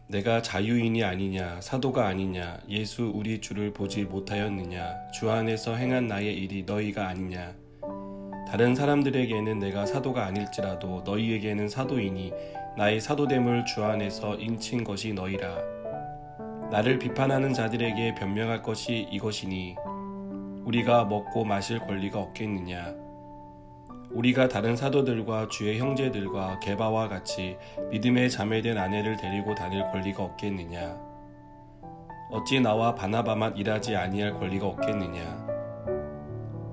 내가 자유인이 아니냐, 사도가 아니냐, 예수 우리 주를 보지 못하였느냐, 주 안에서 행한 나의 일이 너희가 아니냐. 다른 사람들에게는 내가 사도가 아닐지라도 너희에게는 사도이니 나의 사도됨을 주 안에서 인친 것이 너희라. 나를 비판하는 자들에게 변명할 것이 이것이니 우리가 먹고 마실 권리가 없겠느냐. 우리가 다른 사도들과 주의 형제들과 게바와 같이 믿음에 자매된 아내를 데리고 다닐 권리가 없겠느냐. 어찌 나와 바나바만 일하지 아니할 권리가 없겠느냐.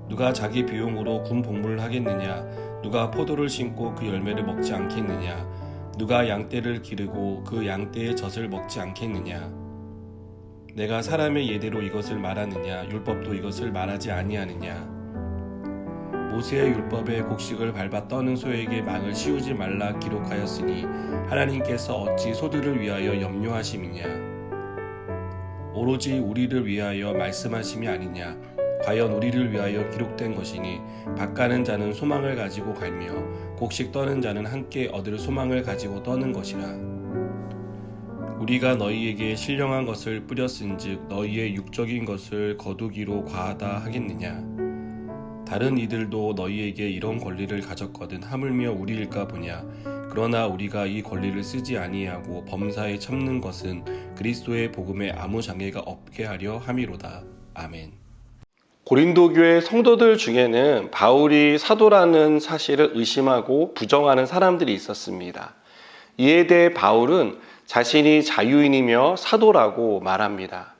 누가 자기 비용으로 군 복무를 하겠느냐. 누가 포도를 심고 그 열매를 먹지 않겠느냐. 누가 양떼를 기르고 그 양떼의 젖을 먹지 않겠느냐. 내가 사람의 예대로 이것을 말하느냐. 율법도 이것을 말하지 아니하느냐. 모세의 율법에 곡식을 밟아 떠는 소에게 망을 씌우지 말라 기록하였으니 하나님께서 어찌 소들을 위하여 염려하심이냐. 오로지 우리를 위하여 말씀하심이 아니냐. 과연 우리를 위하여 기록된 것이니 밭가는 자는 소망을 가지고 갈며 곡식 떠는 자는 함께 얻을 소망을 가지고 떠는 것이라. 우리가 너희에게 신령한 것을 뿌렸은즉 너희의 육적인 것을 거두기로 과하다 하겠느냐. 다른 이들도 너희에게 이런 권리를 가졌거든 하물며 우리일까 보냐. 그러나 우리가 이 권리를 쓰지 아니하고 범사에 참는 것은 그리스도의 복음에 아무 장애가 없게 하려 함이로다. 아멘. 고린도 교회 성도들 중에는 바울이 사도라는 사실을 의심하고 부정하는 사람들이 있었습니다. 이에 대해 바울은 자신이 자유인이며 사도라고 말합니다.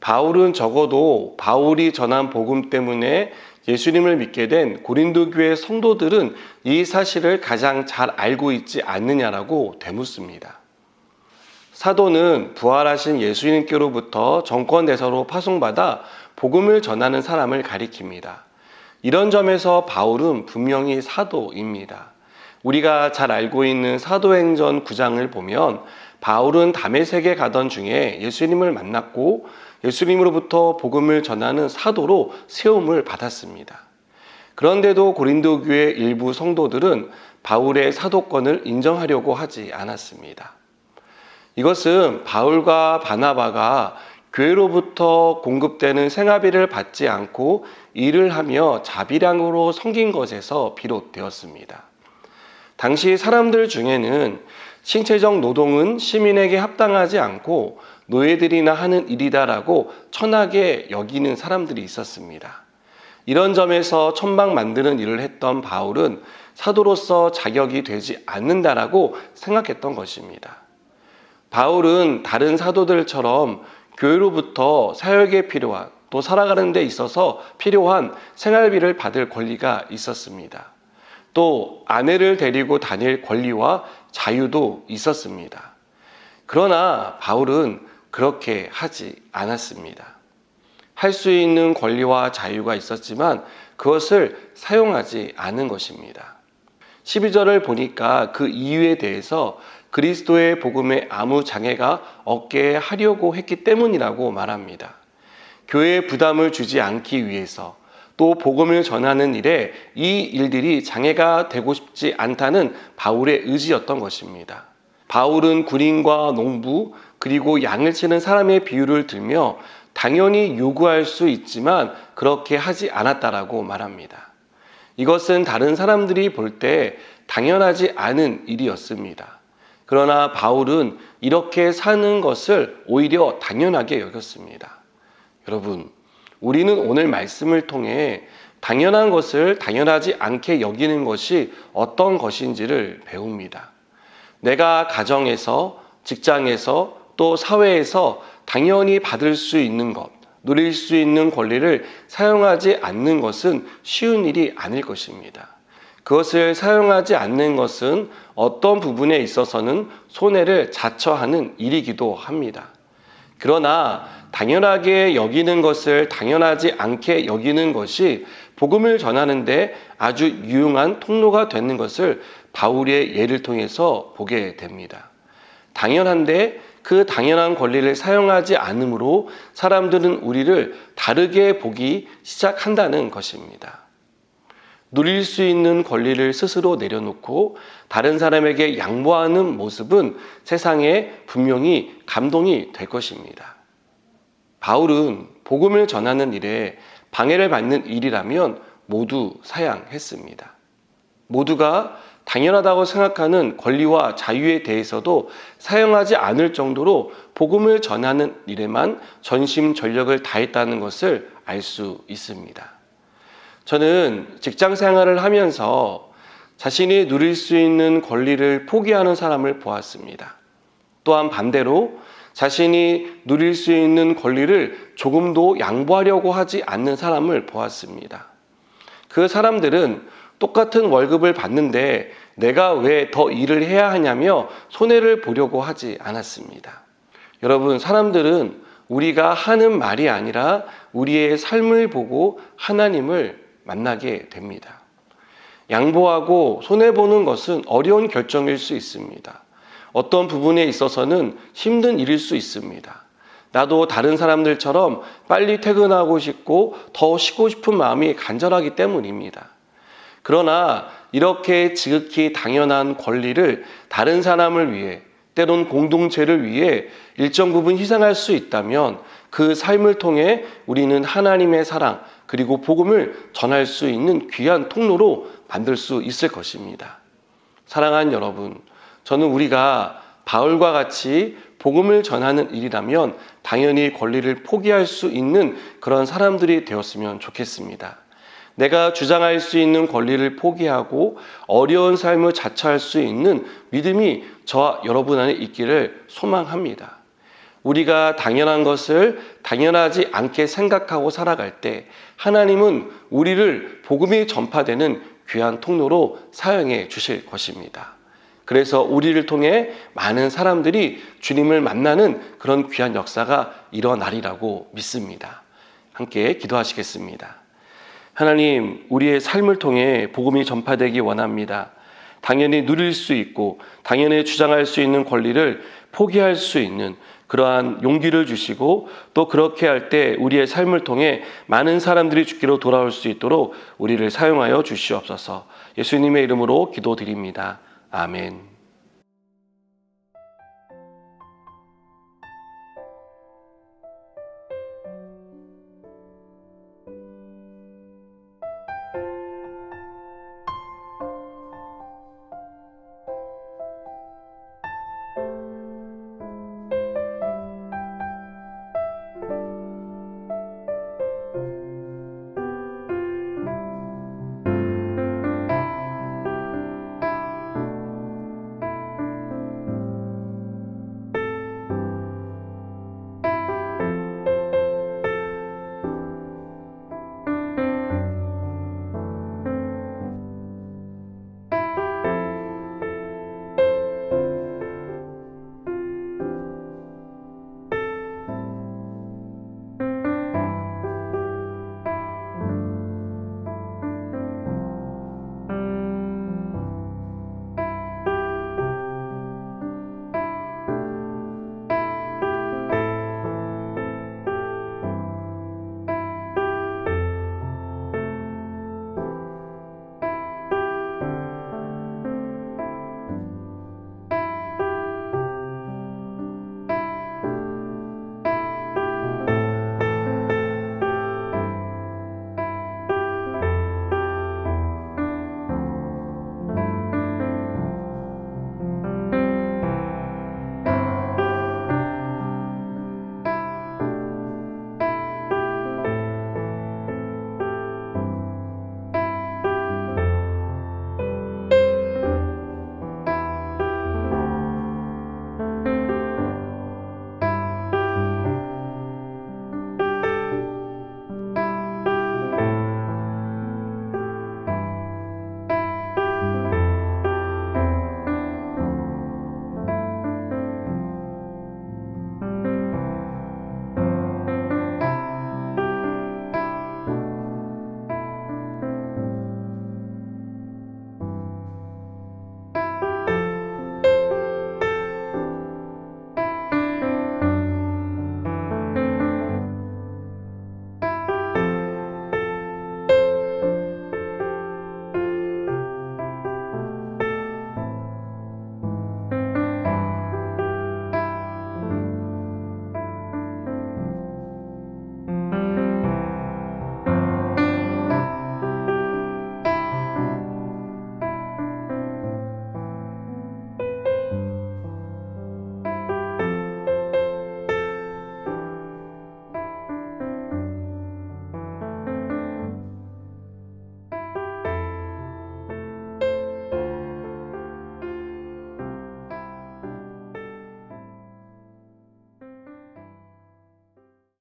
바울은 적어도 바울이 전한 복음 때문에 예수님을 믿게 된 고린도 교회 성도들은 이 사실을 가장 잘 알고 있지 않느냐라고 되묻습니다. 사도는 부활하신 예수님께로부터 정권대사로 파송받아 복음을 전하는 사람을 가리킵니다. 이런 점에서 바울은 분명히 사도입니다. 우리가 잘 알고 있는 사도행전 9장을 보면 바울은 다메섹에 가던 중에 예수님을 만났고 예수님으로부터 복음을 전하는 사도로 세움을 받았습니다. 그런데도 고린도 교회 일부 성도들은 바울의 사도권을 인정하려고 하지 않았습니다. 이것은 바울과 바나바가 교회로부터 공급되는 생활비를 받지 않고 일을 하며 자비량으로 섬긴 것에서 비롯되었습니다. 당시 사람들 중에는 신체적 노동은 시민에게 합당하지 않고 노예들이나 하는 일이다라고 천하게 여기는 사람들이 있었습니다. 이런 점에서 천막 만드는 일을 했던 바울은 사도로서 자격이 되지 않는다라고 생각했던 것입니다. 바울은 다른 사도들처럼 교회로부터 사역에 필요한 또 살아가는 데 있어서 필요한 생활비를 받을 권리가 있었습니다. 또 아내를 데리고 다닐 권리와 자유도 있었습니다. 그러나 바울은 그렇게 하지 않았습니다. 할 수 있는 권리와 자유가 있었지만 그것을 사용하지 않은 것입니다. 12절을 보니까 그 이유에 대해서 그리스도의 복음에 아무 장애가 없게 하려고 했기 때문이라고 말합니다. 교회에 부담을 주지 않기 위해서 또 복음을 전하는 일에 이 일들이 장애가 되고 싶지 않다는 바울의 의지였던 것입니다. 바울은 군인과 농부 그리고 양을 치는 사람의 비유를 들며 당연히 요구할 수 있지만 그렇게 하지 않았다라고 말합니다. 이것은 다른 사람들이 볼 때 당연하지 않은 일이었습니다. 그러나 바울은 이렇게 사는 것을 오히려 당연하게 여겼습니다. 여러분, 우리는 오늘 말씀을 통해 당연한 것을 당연하지 않게 여기는 것이 어떤 것인지를 배웁니다. 내가 가정에서, 직장에서, 또 사회에서 당연히 받을 수 있는 것, 누릴 수 있는 권리를 사용하지 않는 것은 쉬운 일이 아닐 것입니다. 그것을 사용하지 않는 것은 어떤 부분에 있어서는 손해를 자처하는 일이기도 합니다. 그러나 당연하게 여기는 것을 당연하지 않게 여기는 것이 복음을 전하는 데 아주 유용한 통로가 되는 것을 바울의 예를 통해서 보게 됩니다. 당연한데 그 당연한 권리를 사용하지 않으므로 사람들은 우리를 다르게 보기 시작한다는 것입니다. 누릴 수 있는 권리를 스스로 내려놓고 다른 사람에게 양보하는 모습은 세상에 분명히 감동이 될 것입니다. 바울은 복음을 전하는 일에 방해를 받는 일이라면 모두 사양했습니다. 모두가 당연하다고 생각하는 권리와 자유에 대해서도 사용하지 않을 정도로 복음을 전하는 일에만 전심전력을 다했다는 것을 알 수 있습니다. 저는 직장 생활을 하면서 자신이 누릴 수 있는 권리를 포기하는 사람을 보았습니다. 또한 반대로 자신이 누릴 수 있는 권리를 조금도 양보하려고 하지 않는 사람을 보았습니다. 그 사람들은 똑같은 월급을 받는데 내가 왜 더 일을 해야 하냐며 손해를 보려고 하지 않았습니다. 여러분, 사람들은 우리가 하는 말이 아니라 우리의 삶을 보고 하나님을 만나게 됩니다. 양보하고 손해보는 것은 어려운 결정일 수 있습니다. 어떤 부분에 있어서는 힘든 일일 수 있습니다. 나도 다른 사람들처럼 빨리 퇴근하고 싶고 더 쉬고 싶은 마음이 간절하기 때문입니다. 그러나 이렇게 지극히 당연한 권리를 다른 사람을 위해, 때론 공동체를 위해 일정 부분 희생할 수 있다면 그 삶을 통해 우리는 하나님의 사랑 그리고 복음을 전할 수 있는 귀한 통로로 만들 수 있을 것입니다. 사랑하는 여러분, 저는 우리가 바울과 같이 복음을 전하는 일이라면 당연히 권리를 포기할 수 있는 그런 사람들이 되었으면 좋겠습니다. 내가 주장할 수 있는 권리를 포기하고 어려운 삶을 자처할 수 있는 믿음이 저와 여러분 안에 있기를 소망합니다. 우리가 당연한 것을 당연하지 않게 생각하고 살아갈 때 하나님은 우리를 복음이 전파되는 귀한 통로로 사용해 주실 것입니다. 그래서 우리를 통해 많은 사람들이 주님을 만나는 그런 귀한 역사가 일어나리라고 믿습니다. 함께 기도하시겠습니다. 하나님, 우리의 삶을 통해 복음이 전파되기 원합니다. 당연히 누릴 수 있고 당연히 주장할 수 있는 권리를 포기할 수 있는 그러한 용기를 주시고 또 그렇게 할 때 우리의 삶을 통해 많은 사람들이 주께로 돌아올 수 있도록 우리를 사용하여 주시옵소서. 예수님의 이름으로 기도드립니다. 아멘.